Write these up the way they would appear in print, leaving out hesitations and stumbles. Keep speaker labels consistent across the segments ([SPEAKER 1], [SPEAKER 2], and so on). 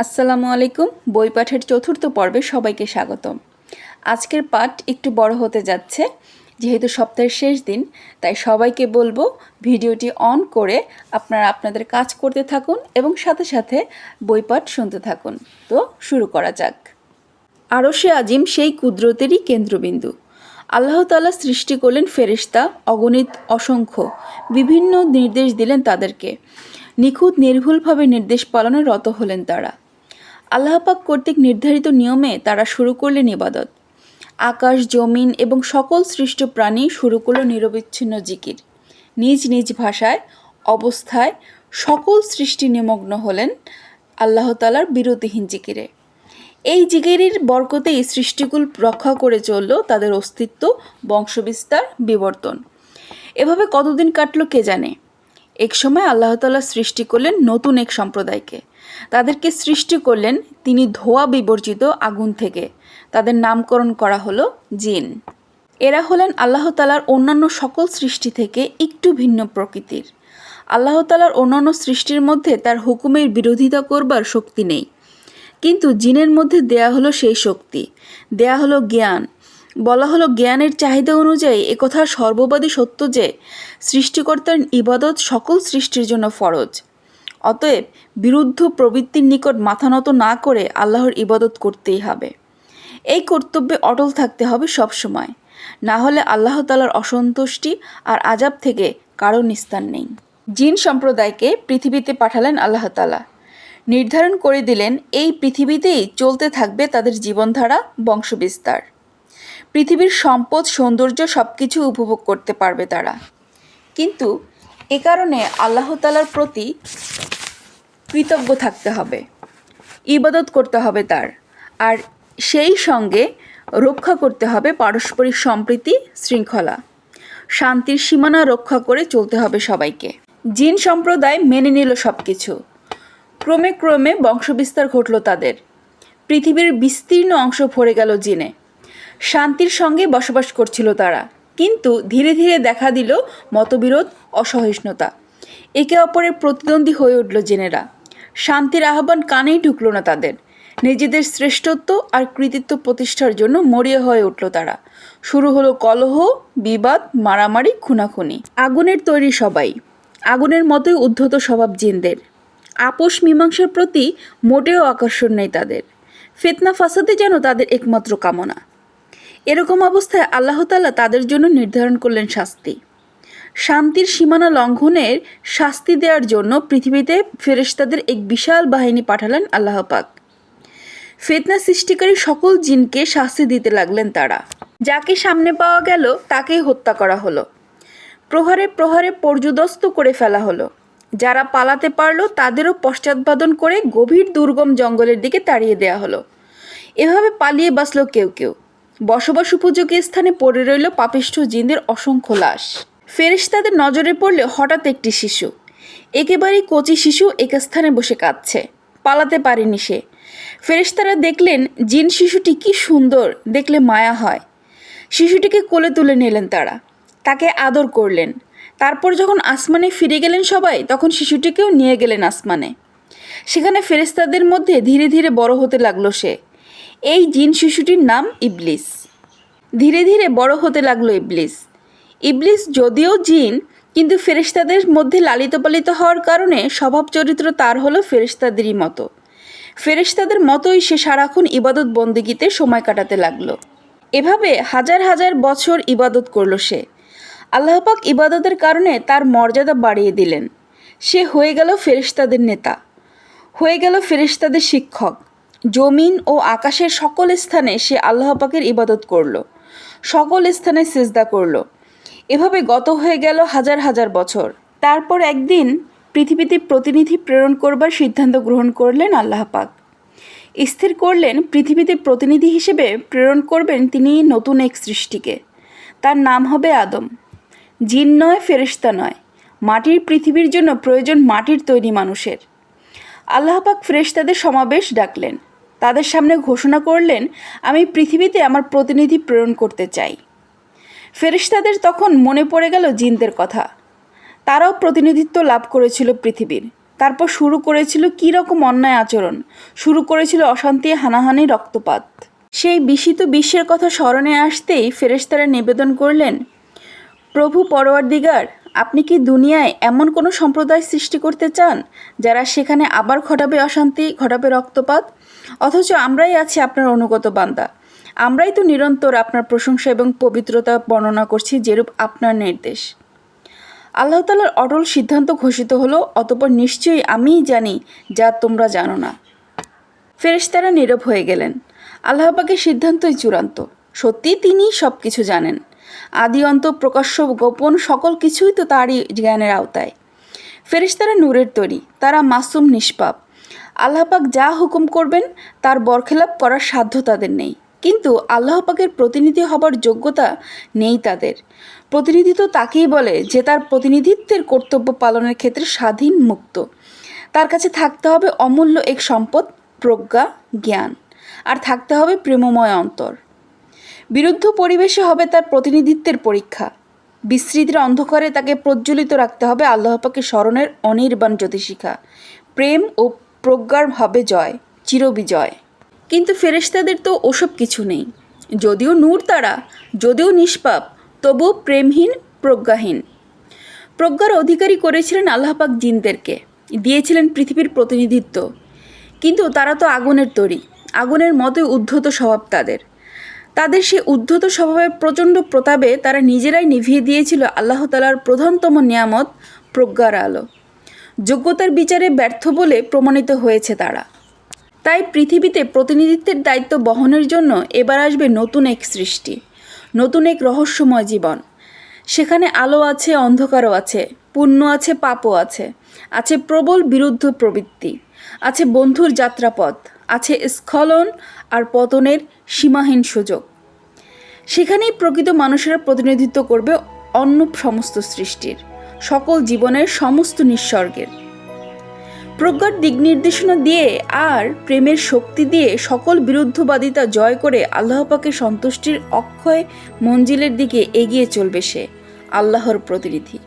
[SPEAKER 1] আসসালামু আলাইকুম। বই পাঠের চতুর্থ পর্বে সবাইকে স্বাগতম। আজকের পাঠ একটু বড় হতে যাচ্ছে, যেহেতু সপ্তাহের শেষ দিন, তাই সবাইকে বলবো ভিডিওটি অন করে আপনারা আপনাদের কাজ করতে থাকুন এবং সাথে সাথে বই পাঠ শুনতে থাকুন। তো শুরু করা যাক। আরশে আজিম সেই কুদরতেরই কেন্দ্রবিন্দু। আল্লাহ তাআলা সৃষ্টি করলেন ফেরেশতা অগণিত অসংখ্য, বিভিন্ন নির্দেশ দিলেন তাদেরকে। নিখুঁত নির্ভুলভাবে নির্দেশ পালনে রত হলেন তারা। আল্লাহ পাক কর্তৃক নির্ধারিত নিয়মে তারা শুরু করলেন ইবাদত। আকাশ, জমিন এবং সকল সৃষ্ট প্রাণী শুরু করল নিরবিচ্ছিন্ন জিকির। নিজ নিজ ভাষায়, অবস্থায় সকল সৃষ্টি নিমগ্ন হলেন আল্লাহ তাআলার বিরতিহীন জিকিরে। এই জিকিরের বরকতেই সৃষ্টিকুল রক্ষা করে চলল তাদের অস্তিত্ব, বংশবিস্তার, বিবর্তন। এভাবে কতদিন কাটল কে জানে। এক সময় আল্লাহ তাআলা সৃষ্টি করলেন নতুন এক সম্প্রদায়কে। তাদেরকে সৃষ্টি করলেন তিনি ধোঁয়া বিবর্জিত আগুন থেকে। তাদের নামকরণ করা হলো জিন। এরা হলেন আল্লাহ তাআলার অন্যান্য সকল সৃষ্টি থেকে একটু ভিন্ন প্রকৃতির। আল্লাহ তাআলার অন্যান্য সৃষ্টির মধ্যে তার হুকুমের বিরোধিতা করবার শক্তি নেই, কিন্তু জিনের মধ্যে দেয়া হলো সেই শক্তি, দেয়া হলো জ্ঞান। বলা হলো জ্ঞানের চাহিদা অনুযায়ী একথা সর্ববাদী সত্য যে সৃষ্টিকর্তার ইবাদত সকল সৃষ্টির জন্য ফরজ। অতএব বিরুদ্ধ প্রবৃত্তির নিকট মাথা নত না করে আল্লাহর ইবাদত করতেই হবে। এই কর্তব্যে অটল থাকতে হবে সব সময়, না হলে আল্লাহ তাআলার অসন্তুষ্টি আর আযাব থেকে কারো নিস্তার নেই। জিন সম্প্রদায়কে পৃথিবীতে পাঠালেন আল্লাহ তাআলা। নির্ধারণ করে দিলেন এই পৃথিবীতেই চলতে থাকবে তাদের জীবনধারা, বংশবিস্তার। পৃথিবীর সম্পদ, সৌন্দর্য সব কিছু উপভোগ করতে পারবে তারা। কিন্তু এ কারণে আল্লাহ তাআলার প্রতি কৃতজ্ঞ থাকতে হবে, ইবাদত করতে হবে তার, আর সেই সঙ্গে রক্ষা করতে হবে পারস্পরিক সম্প্রীতি, শৃঙ্খলা, শান্তির সীমানা রক্ষা করে চলতে হবে সবাইকে। জিন সম্প্রদায় মেনে নিল সব কিছু। ক্রমে ক্রমে বংশবিস্তার ঘটল তাদের। পৃথিবীর বিস্তীর্ণ অংশ ভরে গেল জিনে। শান্তির সঙ্গে বসবাস করছিল তারা, কিন্তু ধীরে ধীরে দেখা দিল মতবিরোধ, অসহিষ্ণুতা। একে অপরের প্রতিদ্বন্দ্বী হয়ে উঠল জিনেরা। শান্তির আহ্বান কানেই ঢুকল না তাদের। নিজেদের শ্রেষ্ঠত্ব আর কৃতিত্ব প্রতিষ্ঠার জন্য মরিয়া হয়ে উঠল তারা। শুরু হলো কলহ, বিবাদ, মারামারি, খুনাখুনি। আগুনের তৈরি সবাই, আগুনের মতোই উদ্ধত স্বভাব জিনদের। আপোষ মীমাংসার প্রতি মোটেও আকর্ষণ নেই তাদের। ফিতনা ফাসাদে যেন তাদের একমাত্র কামনা। এরকম অবস্থায় আল্লাহ তাআলা তাদের জন্য নির্ধারণ করলেন শাস্তি। শান্তির সীমানা লঙ্ঘনের শাস্তি দেওয়ার জন্য পৃথিবীতে ফেরেশতাদের এক বিশাল বাহিনী পাঠালেন আল্লাহ পাক। ফিতনা সৃষ্টিকারী সকল জিনকে শাস্তি দিতে লাগলেন তারা। যাকে সামনে পাওয়া গেল তাকেই হত্যা করা হলো। প্রহারে প্রহারে পর্যুদস্ত করে ফেলা হলো। যারা পালাতে পারল তাদেরও পশ্চাৎপাদন করে গভীর দুর্গম জঙ্গলের দিকে তাড়িয়ে দেওয়া হলো। এভাবে পালিয়ে বাঁচল কেউ কেউ। বসবাস উপযোগী স্থানে পড়ে রইল পাপিষ্ঠ জিনদের অসংখ্য লাশ। ফেরেশতাদের নজরে পড়লে হঠাৎ একটি শিশু, একেবারেই কচি শিশু, এক স্থানে বসে কাঁদছে। পালাতে পারেনি সে। ফেরেশতারা দেখলেন জিন শিশুটি কি সুন্দর, দেখলে মায়া হয়। শিশুটিকে কোলে তুলে নিলেন তারা, তাকে আদর করলেন। তারপর যখন আসমানে ফিরে গেলেন সবাই, তখন শিশুটিকেও নিয়ে গেলেন আসমানে। সেখানে ফেরেশতাদের মধ্যে ধীরে ধীরে বড় হতে লাগলো সে। এই জিন শিশুটির নাম ইবলিস। ধীরে ধীরে বড় হতে লাগলো ইবলিস। ইবলিস যদিও জিন, কিন্তু ফেরেশতাদের মধ্যে লালিত পালিত হওয়ার কারণে স্বভাব চরিত্র তার হলো ফেরেশতাদেরই মতো। ফেরেশতাদের মতোই সে সারাক্ষণ ইবাদত বন্দেগীতে সময় কাটাতে লাগলো। এভাবে হাজার হাজার বছর ইবাদত করল সে। আল্লাহ পাক ইবাদতের কারণে তার মর্যাদা বাড়িয়ে দিলেন। সে হয়ে গেল ফেরেশতাদের নেতা, হয়ে গেল ফেরেশতাদের শিক্ষক। জমিন ও আকাশের সকল স্থানে সে আল্লাহ পাকের ইবাদত করল, সকল স্থানে সিজদা করল। এভাবে গত হয়ে গেল হাজার হাজার বছর। তারপর একদিন পৃথিবীতে প্রতিনিধি প্রেরণ করবার সিদ্ধান্ত গ্রহণ করলেন আল্লাহ পাক। স্থির করলেন পৃথিবীতে প্রতিনিধি হিসেবে প্রেরণ করবেন তিনি নতুন এক সৃষ্টিকে। তার নাম হবে আদম। জিন নয়, ফেরেশতা নয়। মাটির পৃথিবীর জন্য প্রয়োজন মাটির তৈরি মানুষের। আল্লাহ পাক ফেরেশতাদের সমাবেশ ডাকলেন। তাদের সামনে ঘোষণা করলেন, আমি পৃথিবীতে আমার প্রতিনিধি প্রেরণ করতে চাই। ফেরেশতাদের তখন মনে পড়ে গেল জিনদের কথা। তারাও প্রতিনিধিত্ব লাভ করেছিল পৃথিবীর। তারপর শুরু করেছিল কী রকম অন্যায় আচরণ, শুরু করেছিল অশান্তি, হানাহানি, রক্তপাত। সেই বিস্মিত বিশ্বের কথা স্মরণে আসতেই ফেরেশতারা নিবেদন করলেন, প্রভু পরওয়ারদিগার, আপনি কি দুনিয়ায় এমন কোনো সম্প্রদায় সৃষ্টি করতে চান যারা সেখানে আবার ঘটাবে অশান্তি, ঘটাবে রক্তপাত? অথচ আমরাই আছি আপনার অনুগত বান্দা, আমরাই তো নিরন্তর আপনার প্রশংসা এবং পবিত্রতা বর্ণনা করছি যেরূপ আপনার নির্দেশ। আল্লাহ তাআলার অটল সিদ্ধান্ত ঘোষিত হলো, অতঃপর নিশ্চয়ই আমিই জানি যা তোমরা জানো না। ফেরেশতারা নীরব হয়ে গেলেন। আল্লাহ পাকের সিদ্ধান্তই চূড়ান্ত, সত্যিই তিনিই সব কিছু জানেন। আদি অন্ত, প্রকাশ্য গোপন সকল কিছুই তো তারই জ্ঞানের আওতায়। ফেরেশতারা নূরের তৈরি, তারা মাসুম, নিষ্পাপ। আল্লাহ পাক যা হুকুম করবেন তার বরখেলাপ করার সাধ্য তাদের নেই, কিন্তু আল্লাহ পাকের প্রতিনিধি হবার যোগ্যতা নেই তাদের। প্রতিনিধি তো তাকেই বলে যে তার প্রতিনিধিত্বের কর্তব্য পালনের ক্ষেত্রে স্বাধীন, মুক্ত। তার কাছে থাকতে হবে অমূল্য এক সম্পদ, প্রজ্ঞা, জ্ঞান, আর থাকতে হবে প্রেমময় অন্তর। বিরুদ্ধ পরিবেশে হবে তার প্রতিনিধিত্বের পরীক্ষা। বিস্মৃতির অন্ধকারে তাকে প্রজ্বলিত রাখতে হবে আল্লাহ পাকের স্মরণের অনির্বাণ জ্যোতিশিখা। প্রেম ও প্রজ্ঞার হবে জয়, চিরবিজয়। কিন্তু ফেরেশতাদের তো ওসব কিছু নেই। যদিও নূর তারা, যদিও নিষ্পাপ, তবুও প্রেমহীন, প্রজ্ঞাহীন। প্রজ্ঞার অধিকারী করেছিলেন আল্লাহ পাক জিনদেরকে, দিয়েছিলেন পৃথিবীর প্রতিনিধিত্ব। কিন্তু তারা তো আগুনের তৈরি, আগুনের মতোই উদ্ধত স্বভাব তাদের। তাদের সে উদ্ধত স্বভাবের প্রচণ্ড প্রতাপে তারা নিজেরাই নিভিয়ে দিয়েছিল আল্লাহ তাআলার প্রধানতম নিয়ামত, প্রজ্ঞার আলো। যোগ্যতার বিচারে ব্যর্থ বলে প্রমাণিত হয়েছে তারা। তাই পৃথিবীতে প্রতিনিধিত্বের দায়িত্ব বহনের জন্য এবার আসবে নতুন এক সৃষ্টি, নতুন এক রহস্যময় জীবন। সেখানে আলো আছে, অন্ধকারও আছে, পুণ্য আছে, পাপও আছে, আছে প্রবল বিরুদ্ধ প্রবৃত্তি, আছে বন্ধুর যাত্রাপথ, আছে স্খলন আর পতনের সীমাহীন সুযোগ। সেখানেই প্রকৃত মানুষেরা প্রতিনিধিত্ব করবে অন্য সমস্ত সৃষ্টির, সকল জীবনের, সমস্ত নিঃস্বর্গের। প্রজ্ঞার দিক নির্দেশনা দিয়ে আর প্রেমের শক্তি দিয়ে সকল বিরুদ্ধবাদিতা জয় করে আল্লাহ পাকের সন্তুষ্টির অক্ষয় মঞ্জিলের দিকে এগিয়ে চলবে সে, আল্লাহর প্রতিনিধি।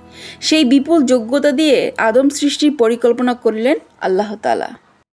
[SPEAKER 1] সেই বিপুল যোগ্যতা দিয়ে আদম সৃষ্টির পরিকল্পনা করলেন আল্লাহ তাআলা।